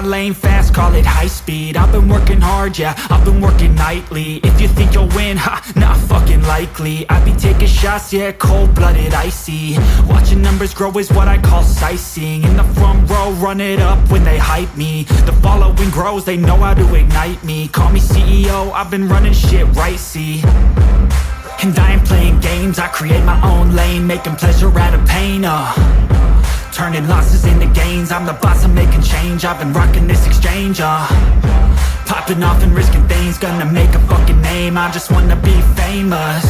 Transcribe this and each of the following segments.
my lane fast, call it high speed. I've been working hard, yeah, I've been working nightly. If you think you'll win, ha, not fucking likely. I be taking shots, yeah, cold-blooded, icy. Watching numbers grow is what I call sightseeing. In the front row, run it up when they hype me. The following grows, they know how to ignite me. Call me CEO, I've been running shit right, see. And I ain't playing games, I create my own lane, making pleasure out of pain, turning losses into gains. I'm the boss, I'm making change. I've been rocking this exchange, popping off and risking things. Gonna make a fucking name, I just wanna be famous.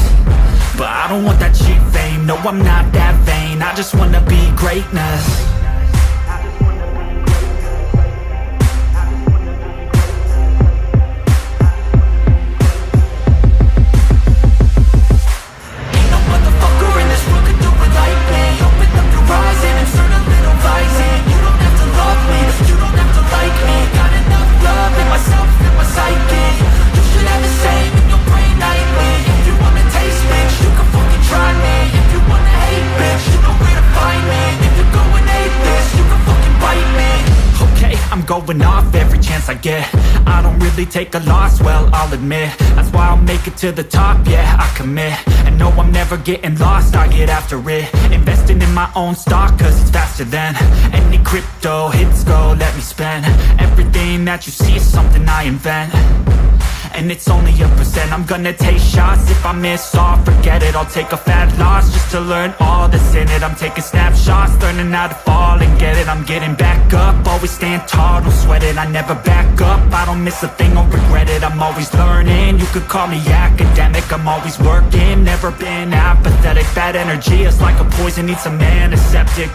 But I don't want that cheap fame, no I'm not that vain. I just wanna be greatness. Going off every chance I get. I don't really take a loss, well, I'll admit. That's why I'll make it to the top, yeah, I commit. And no, I'm never getting lost, I get after it. Investing in my own stock, cause it's faster than any crypto hits go, let me spend. Everything that you see is something I invent, and it's only a percent. I'm gonna take shots, if I miss all, forget it. I'll take a fat loss just to learn all that's in it. I'm taking snapshots, learning how to fall and get it. I'm getting back up, always stand tall, don't sweat it. I never back up, I don't miss a thing or regret it. I'm always learning, you could call me academic. I'm always working, never been apathetic. Bad energy is like a poison, needs some antiseptic.